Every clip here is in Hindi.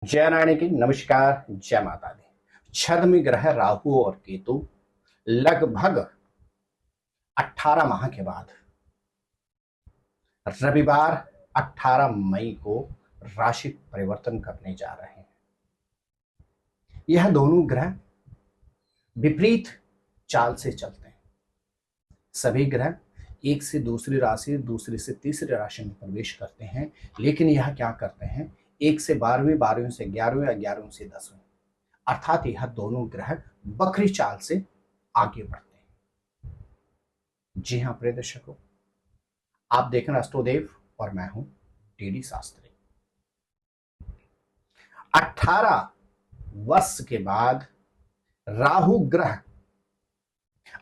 जय नारायण की नमस्कार, जय माता दी। छद्म ग्रह राहु और केतु लगभग 18 माह के बाद रविवार 18 मई को राशि परिवर्तन करने जा रहे हैं। यह दोनों ग्रह विपरीत चाल से चलते हैं। सभी ग्रह एक से दूसरी राशि, दूसरी से तीसरी राशि में प्रवेश करते हैं, लेकिन यह क्या करते हैं, एक से 12वीं, 12वीं से 11वीं और 11वीं से 10वीं, अर्थात यह दोनों ग्रह बकरी चाल से आगे बढ़ते हैं। जी हाँ प्रिय दर्शकों, आप देख रहे हैं अष्टोदेव और मैं हूं टीडी शास्त्री। 18 वर्ष के बाद राहु ग्रह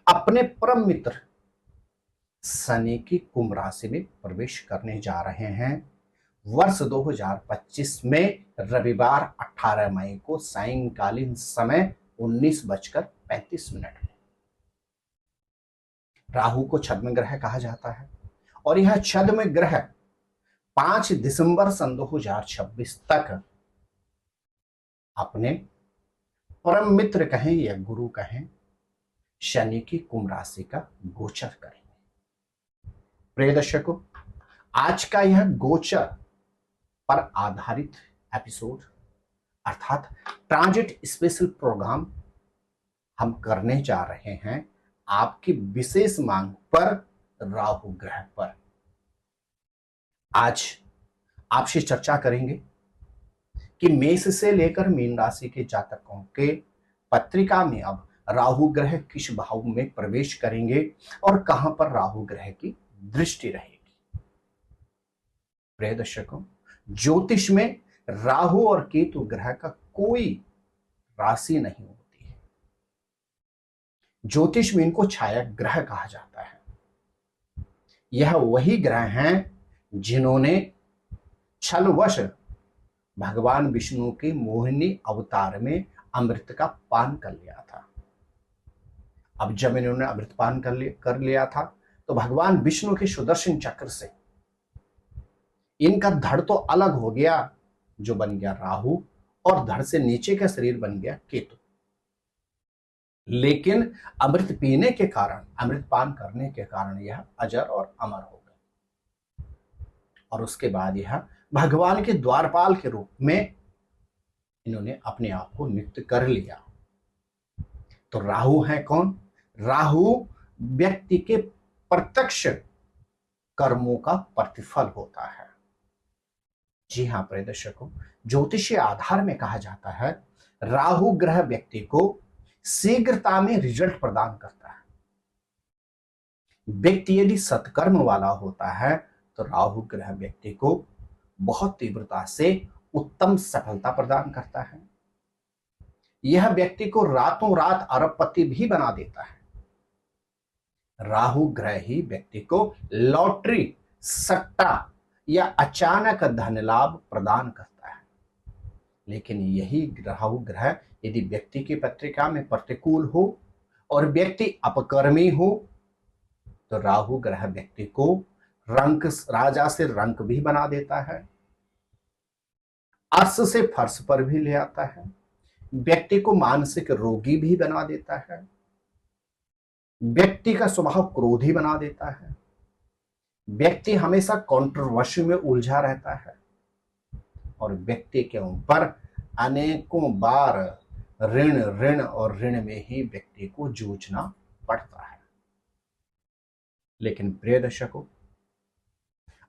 अपने परम मित्र शनि की कुंभ राशि में प्रवेश करने जा रहे हैं। वर्ष 2025 में रविवार 18 मई को सायंकालीन समय 19:35 में राहु को छद्म ग्रह कहा जाता है और यह छद्म ग्रह 5 दिसंबर सन 2026 तक अपने परम मित्र कहें या गुरु कहें, शनि की कुंभ राशि का गोचर करेंगे। प्रिय दर्शकों, आज का यह गोचर पर आधारित एपिसोड अर्थात ट्रांजिट स्पेशल प्रोग्राम हम करने जा रहे हैं आपकी विशेष मांग पर, राहु ग्रह पर। आज आपसे चर्चा करेंगे कि मेष से लेकर मीन राशि के जातकों के पत्रिका में अब राहु ग्रह किस भाव में प्रवेश करेंगे और कहां पर राहु ग्रह की दृष्टि रहेगी। प्रिय दर्शकों, ज्योतिष में राहु और केतु ग्रह का कोई राशि नहीं होती है। ज्योतिष में इनको छाया ग्रह कहा जाता है। यह वही ग्रह हैं जिन्होंने छलवश भगवान विष्णु के मोहिनी अवतार में अमृत का पान कर लिया था। अब जब इन्होंने अमृत पान कर लिया था तो भगवान विष्णु के सुदर्शन चक्र से इनका धड़ तो अलग हो गया, जो बन गया राहु, और धड़ से नीचे का शरीर बन गया केतु। लेकिन अमृत पीने के कारण, अमृत पान करने के कारण यह अजर और अमर हो गए और उसके बाद यह भगवान के द्वारपाल के रूप में इन्होंने अपने आप को नियुक्त कर लिया। तो राहु है कौन? राहु व्यक्ति के प्रत्यक्ष कर्मों का प्रतिफल होता है। जी हां प्रिय दर्शकों, ज्योतिषीय आधार में कहा जाता है राहु ग्रह व्यक्ति को शीघ्रता में रिजल्ट प्रदान करता है। व्यक्ति यदि सत्कर्म वाला होता है तो राहु ग्रह व्यक्ति को बहुत तीव्रता से उत्तम सफलता प्रदान करता है। यह व्यक्ति को रातों रात अरबपति भी बना देता है। राहु ग्रह ही व्यक्ति को लॉटरी, सट्टा या अचानक धन लाभ प्रदान करता है। लेकिन यही राहु ग्रह यदि व्यक्ति की पत्रिका में प्रतिकूल हो और व्यक्ति अपकर्मी हो तो राहु ग्रह व्यक्ति को रंक, राजा से रंक भी बना देता है, अर्श से फर्श पर भी ले आता है, व्यक्ति को मानसिक रोगी भी बना देता है, व्यक्ति का स्वभाव क्रोधी बना देता है, व्यक्ति हमेशा कंट्रोवर्सी में उलझा रहता है और व्यक्ति के ऊपर अनेकों बार ऋण और ऋण में ही व्यक्ति को जूझना पड़ता है। लेकिन प्रिय दर्शकों,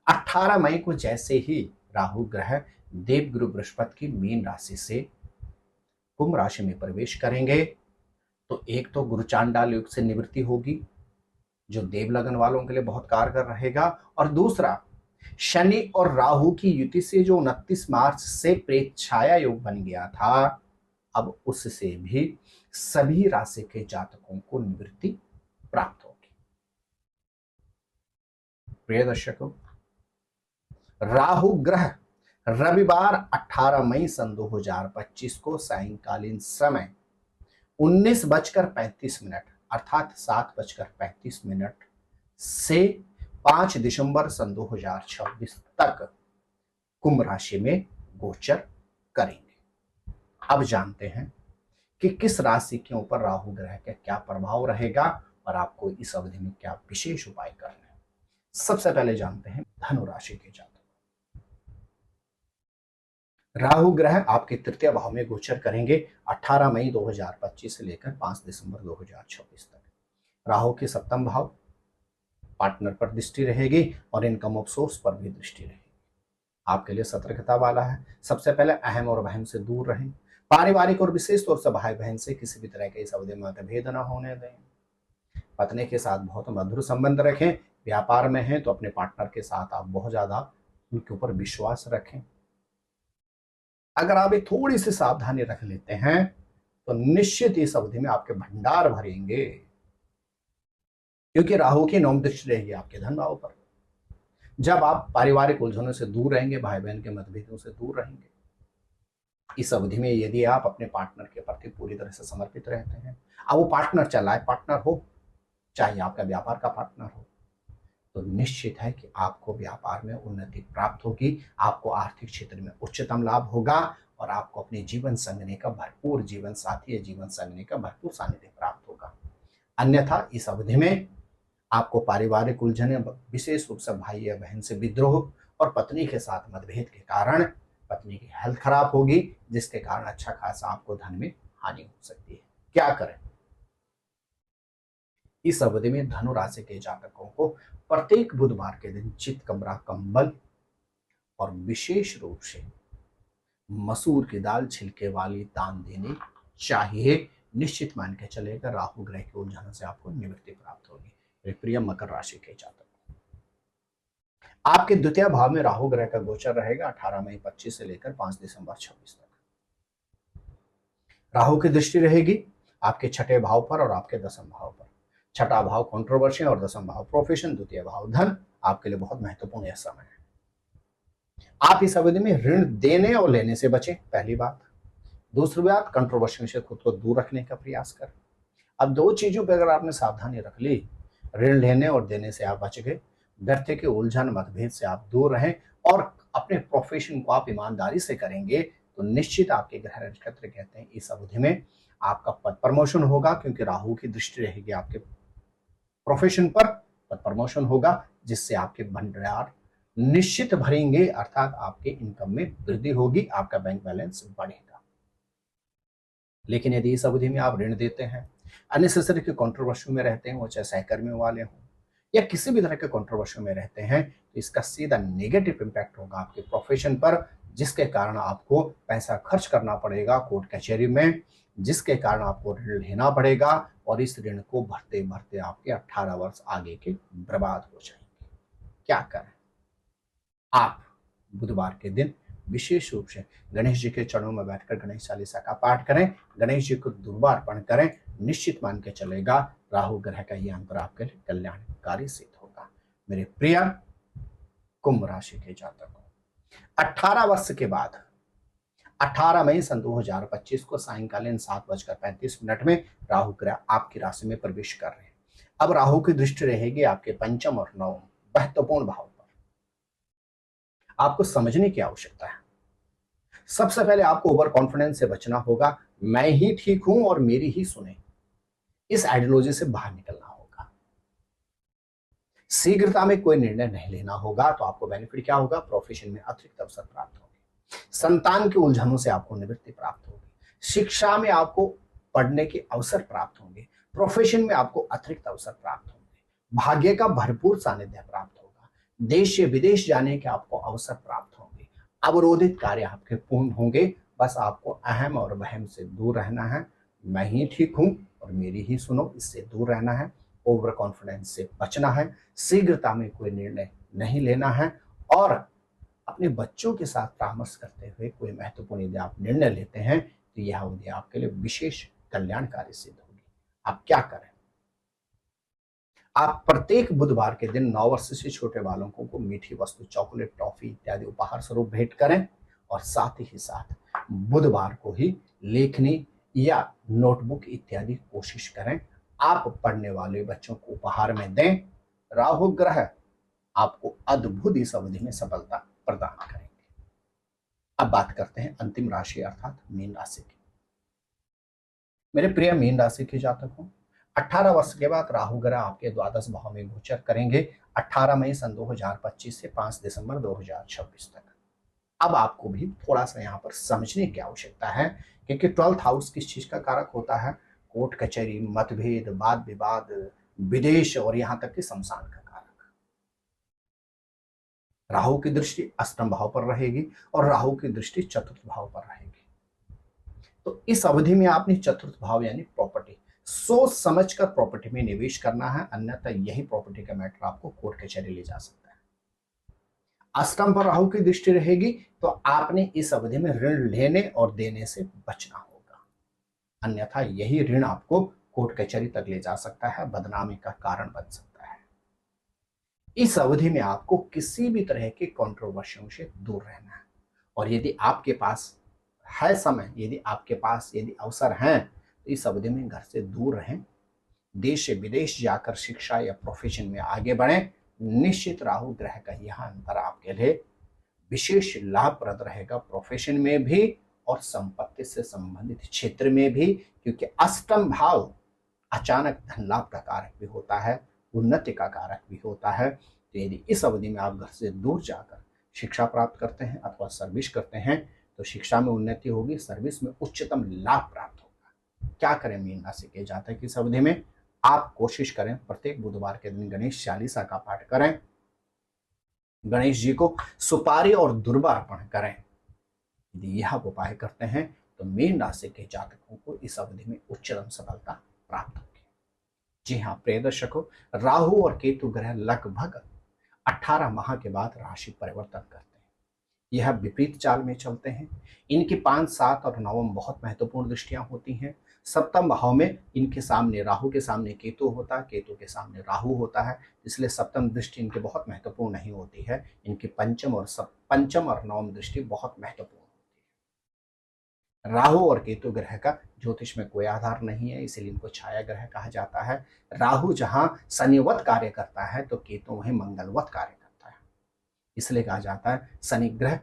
18 मई को जैसे ही राहु ग्रह देवगुरु बृहस्पति की मीन राशि से कुंभ राशि में प्रवेश करेंगे तो एक तो गुरु चांडाल योग से निवृत्ति होगी, जो देव लगन वालों के लिए बहुत कारगर रहेगा, और दूसरा शनि और राहु की युति से जो 29 मार्च से प्रेत छाया योग बन गया था, अब उससे भी सभी राशि के जातकों को निवृत्ति प्राप्त होगी। प्रिय दर्शकों, राहु ग्रह रविवार 18 मई सन 2025 को सायंकालीन समय 19:35 अर्थात 7:35 से 5 दिसंबर सन 2026 तक कुंभ राशि में गोचर करेंगे। अब जानते हैं कि किस राशि के ऊपर राहु ग्रह का क्या प्रभाव रहेगा और आपको इस अवधि में क्या विशेष उपाय करने हैं। सबसे पहले जानते हैं धनु राशि के जातक। राहु ग्रह आपके तृतीय भाव में गोचर करेंगे 18 मई 2025 से लेकर 5 दिसंबर 2026 तक। राहु के सप्तम भाव पार्टनर पर दृष्टि रहेगी और इनकम ऑफ सोर्स पर भी दृष्टि रहेगी। आपके लिए सतर्कता वाला है। सबसे पहले अहम और वहम से दूर रहें। पारिवारिक और विशेष तौर से भाई बहन से किसी भी तरह के इस अवधि में मतभेद न होने दें। पत्नी के साथ बहुत मधुर संबंध रखें। व्यापार में हैं तो अपने पार्टनर के साथ आप बहुत ज्यादा उनके ऊपर विश्वास रखें। अगर आप एक थोड़ी सी सावधानी रख लेते हैं तो निश्चित इस अवधि में आपके भंडार भरेंगे, क्योंकि राहु की नौम दृष्टि रहेगी आपके धन भाव पर। जब आप पारिवारिक उलझनों से दूर रहेंगे, भाई बहन के मतभेदों से दूर रहेंगे, इस अवधि में यदि आप अपने पार्टनर के प्रति पूरी तरह से समर्पित रहते हैं, अब वो पार्टनर चाहे पार्टनर हो, चाहे आपका व्यापार का पार्टनर हो, तो निश्चित है कि आपको व्यापार में उन्नति प्राप्त होगी, आपको आर्थिक क्षेत्र में उच्चतम लाभ होगा और आपको अपने जीवन संगनी का भरपूर जीवन साथी या जीवन संगनी का भरपूर सानिध्य प्राप्त होगा। अन्यथा इस अवधि में आपको पारिवारिक उलझने, विशेष रूप से भाई या बहन से विद्रोह और पत्नी के साथ मतभेद के कारण पत्नी की हेल्थ खराब होगी, जिसके कारण अच्छा खासा आपको धन में हानि हो सकती है। क्या करें? इस अवधि में धनु राशि के जातकों को प्रत्येक बुधवार के दिन चित कमरा कंबल और विशेष रूप से मसूर की दाल छिलके वाली दान देनी चाहिए। निश्चित मान के चलेगा राहु ग्रह के उलझन से आपको निवृत्ति प्राप्त होगी। प्रिय मकर राशि के जातक, आपके द्वितीय भाव में राहु ग्रह का गोचर रहेगा 18 मई 25 से लेकर 5 दिसंबर 26 तक। राहु की दृष्टि रहेगी आपके छठे भाव पर और आपके दसम भाव पर। छठा भाव कंट्रोवर्सी और दसम भाव प्रोफेशन, द्वितीय भाव धन। आपके लिए बहुत महत्वपूर्ण यह समय है। आप इस अवधि में ऋण देने और लेने से बचें, पहली बात। दूसरी बात, कंट्रोवर्सी से खुद को दूर रखने का प्रयास करें। अब दो चीजों पर अगर आपने सावधानी रख ली, ऋण लेने और देने से आप बच गए, व्यर्थ के उलझन मतभेद से आप दूर रहें और अपने प्रोफेशन को आप ईमानदारी से करेंगे तो निश्चित आपके ग्रह नक्षत्र कहते हैं इस अवधि में आपका पद प्रमोशन होगा, क्योंकि राहु की दृष्टि रहेगी आपके प्रोफेशन पर, पद प्रमोशन होगा, जिससे आपके भंडार निश्चित भरेंगे, अर्थात आपके इनकम में वृद्धि होगी, आपका बैंक बैलेंस बढ़ेगा। लेकिन यदि इस अवधि में आप ऋण देते हैं, अननेसेसरी के कंट्रोवर्सी में रहते हैं, वो चाहे सहकर्मी वाले हों या किसी भी तरह के कंट्रोवर्सी में रहते हैं, तो इसका सीधा नेगेटिव इंपैक्ट होगा आपके प्रोफेशन पर, जिसके कारण आपको पैसा खर्च करना पड़ेगा कोर्ट कचहरी में, जिसके कारण आपको ऋण लेना पड़ेगा और इस ऋण को भरते भरते आपके 18 वर्ष आगे के बर्बाद हो जाएंगे। क्या करें? आप बुधवार के दिन विशेष रूप से गणेश जी के चरणों में बैठकर गणेश चालीसा का पाठ करें, गणेश जी को दुर्वा अर्पण करें। निश्चित मान के चलेगा राहु ग्रह का यह अंतर आपके लिए कल्याणकारी सिद्ध होगा। मेरे प्रिय कुंभ राशि के जातकों, 18 वर्ष के बाद 18 मई सन 2025 को सायंकालीन 7:35 में राहु ग्रह आपकी राशि में प्रवेश कर रहे हैं। अब राहु की दृष्टि रहेगी आपके पंचम और नवम महत्वपूर्ण भाव पर। आपको समझने की आवश्यकता है। सबसे पहले आपको ओवर कॉन्फिडेंस से बचना होगा। मैं ही ठीक हूं और मेरी ही सुने, इस आइडियोलॉजी से बाहर निकलना होगा। शीघ्रता में कोई निर्णय नहीं लेना होगा। तो आपको बेनिफिट क्या होगा? प्रोफेशन में अतिरिक्त अवसर प्राप्त होंगे, संतान के उलझनों से आपको निवृत्ति प्राप्त होगी, शिक्षा में आपको पढ़ने के अवसर प्राप्त होंगे, प्रोफेशन में आपको अतिरिक्त अवसर प्राप्त होंगे, भाग्य का भरपूर सानिध्य प्राप्त होगा, देश या विदेश जाने के आपको अवसर प्राप्त होंगे, अवरोधित कार्य आपके पूर्ण होंगे। बस आपको अहम और वहम से दूर रहना है। मैं ही ठीक हूं और मेरी ही सुनो, इससे दूर रहना है। ओवर कॉन्फिडेंस से बचना है। शीघ्रता में कोई निर्णय नहीं लेना है और अपने बच्चों के साथ परामर्श करते हुए कोई महत्वपूर्ण यदि आप निर्णय लेते हैं तो यह अवधि आपके लिए विशेष कल्याणकारी सिद्ध होगी। आप क्या करें? आप प्रत्येक बुधवार के दिन 9 वर्ष से छोटे बालकों को मीठी वस्तु, चॉकलेट, टॉफी इत्यादि उपहार स्वरूप भेंट करें और साथ ही साथ बुधवार को ही लेखनी या नोटबुक इत्यादि कोशिश करें आप पढ़ने वाले बच्चों को उपहार में दें। राहु ग्रह आपको अद्भुत इस अवधि में सफलता प्रदान करेंगे। अब बात करते हैं अंतिम राशि अर्थात मीन राशि की। मेरे प्रिय मीन राशि के जातकों, 18 वर्ष के बाद राहु ग्रह आपके द्वादश भाव में गोचर करेंगे 18 मई सन 2025 से 5 दिसंबर 2026 तक। अब आपको भी थोड़ा सा यहाँ पर समझने की आवश्यकता है, क्योंकि 12th हाउस किस चीज का कारक होता है? कोर्ट कचहरी, मतभेद, वाद विवाद, विदेश और यहां तक कि शमशान का कारक। राहु की दृष्टि अष्टम भाव पर रहेगी और राहु की दृष्टि चतुर्थ भाव पर रहेगी। तो इस अवधि में आपने चतुर्थ भाव यानी प्रॉपर्टी सोच समझकर प्रॉपर्टी में निवेश करना है, अन्यथा यही प्रॉपर्टी का मैटर आपको कोर्ट कचहरी ले जा सकता है। अष्टम पर राहु की दृष्टि रहेगी तो आपने इस अवधि में ऋण लेने और देने से बचना होगा, अन्यथा यही ऋण आपको कोर्ट कचहरी तक ले जा सकता है, बदनामी का कारण बन सकता है। इस अवधि में आपको किसी भी तरह के कंट्रोवर्शियों से दूर रहना है, और यदि आपके पास है समय, यदि आपके पास यदि अवसर हैं तो इस अवधि में घर से दूर रहें, देश से विदेश जाकर शिक्षा या प्रोफेशन में आगे बढ़ें। निश्चित राहु ग्रह का यह अंतर आपके लिए विशेष लाभप्रद रहेगा, प्रोफेशन में भी और संपत्ति से संबंधित क्षेत्र में भी, क्योंकि अष्टम भाव अचानक धन लाभ का कारक भी होता है, उन्नति का कारक भी होता है। तो यदि इस अवधि में आप घर से दूर जाकर शिक्षा प्राप्त करते हैं अथवा सर्विस करते हैं तो शिक्षा में उन्नति होगी, सर्विस में उच्चतम लाभ प्राप्त होगा। क्या करें मीन राशि के जातक इस अवधि में? आप कोशिश करें प्रत्येक बुधवार के दिन गणेश चालीसा का पाठ करें, गणेश जी को सुपारी और दुर्वा अर्पण करें। यदि यह उपाय करते हैं तो मीन राशि के जातकों को इस अवधि में उच्चतम सफलता प्राप्त होगी। जी हाँ प्रिय दर्शकों, राहु और केतु ग्रह लगभग 18 माह के बाद राशि परिवर्तन करते हैं। यह विपरीत चाल में चलते हैं। इनकी 5, 7 और 9 बहुत महत्वपूर्ण दृष्टियां होती हैं। सप्तम भाव में इनके सामने राहु के सामने केतु होता है, केतु के सामने राहु होता है, इसलिए सप्तम दृष्टि इनकी बहुत महत्वपूर्ण नहीं होती है। इनकी पंचम और नवम दृष्टि बहुत महत्वपूर्ण होती है। राहु और केतु ग्रह का ज्योतिष में कोई आधार नहीं है, इसलिए इनको छाया ग्रह कहा जाता है। राहु जहां शनिवत कार्य करता है तो केतु वहीं मंगलवत कार्य करता है, इसलिए कहा जाता है शनि ग्रह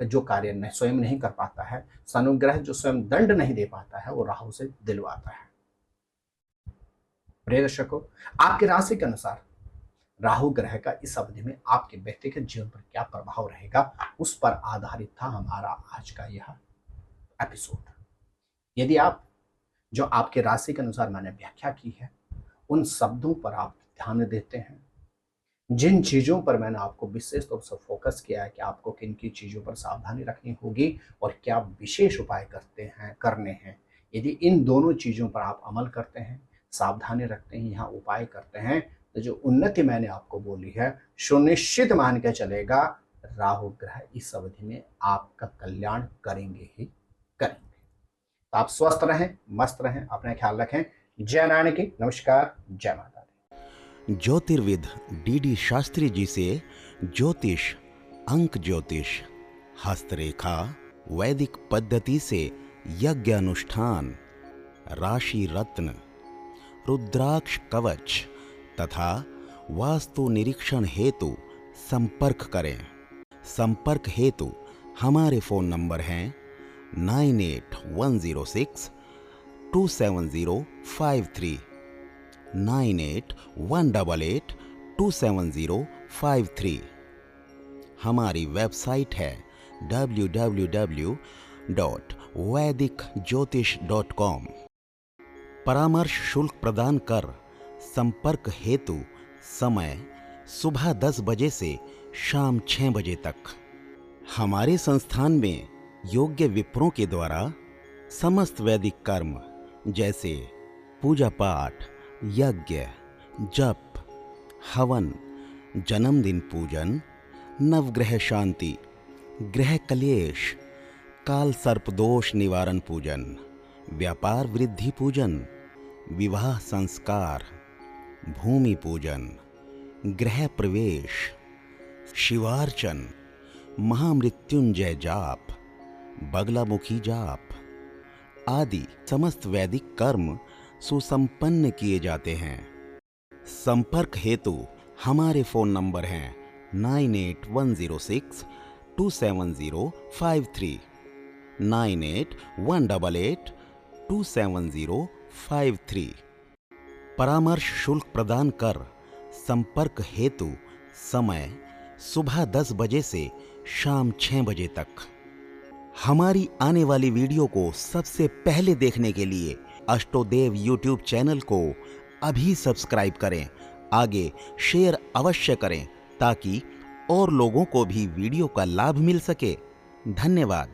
जो कार्य स्वयं नहीं कर पाता है, शनि ग्रह जो स्वयं दंड नहीं दे पाता है, वो राहु से दिलवाता है। प्रिय दर्शकों, आपकी राशि के अनुसार राहु ग्रह का इस अवधि में आपके व्यक्तिगत जीवन पर क्या प्रभाव रहेगा, उस पर आधारित था हमारा आज का यह एपिसोड। यदि आप जो आपके राशि के अनुसार मैंने व्याख्या की है उन शब्दों पर आप ध्यान देते हैं, जिन चीजों पर मैंने आपको विशेष तौर से फोकस किया है कि आपको किन की चीजों पर सावधानी रखनी होगी और क्या विशेष उपाय करने हैं, यदि इन दोनों चीजों पर आप अमल करते हैं, सावधानी रखते हैं, यहाँ उपाय करते हैं, तो जो उन्नति मैंने आपको बोली है सुनिश्चित मान के चलेगा राहु ग्रह इस अवधि में आपका कल्याण करेंगे ही करेंगे। तो आप स्वस्थ रहें, मस्त रहें, अपना ख्याल रखें। जय नारायण की नमस्कार, जय माता दी। ज्योतिर्विद डी शास्त्री जी से ज्योतिष, अंक ज्योतिष, हस्तरेखा, वैदिक पद्धति से यज्ञ अनुष्ठान, राशि रत्न, रुद्राक्ष कवच तथा वास्तु निरीक्षण हेतु संपर्क करें। संपर्क हेतु हमारे फोन नंबर हैं 9810627053, 9818827053। हमारी वेबसाइट है www.vedicjyotish.com। परामर्श शुल्क प्रदान कर संपर्क हेतु समय सुबह 10 बजे से शाम 6 बजे तक। हमारे संस्थान में योग्य विप्रों के द्वारा समस्त वैदिक कर्म जैसे पूजा पाठ, यज्ञ, जप, हवन, जन्मदिन पूजन, नवग्रह शांति, ग्रह कलेश, काल सर्पदोष निवारण पूजन, व्यापार वृद्धि पूजन, विवाह संस्कार, भूमि पूजन, गृह प्रवेश, शिवार्चन, महामृत्युंजय जाप, बगलामुखी जाप आदि समस्त वैदिक कर्म सुसंपन्न किए जाते हैं। संपर्क हेतु हमारे फोन नंबर हैं 9810627053, 9818827053, 27027053। परामर्श शुल्क प्रदान कर संपर्क हेतु समय सुबह 10 बजे से शाम 6 बजे तक। हमारी आने वाली वीडियो को सबसे पहले देखने के लिए अष्टोदेव यूट्यूब चैनल को अभी सब्सक्राइब करें। आगे शेयर अवश्य करें ताकि और लोगों को भी वीडियो का लाभ मिल सके। धन्यवाद।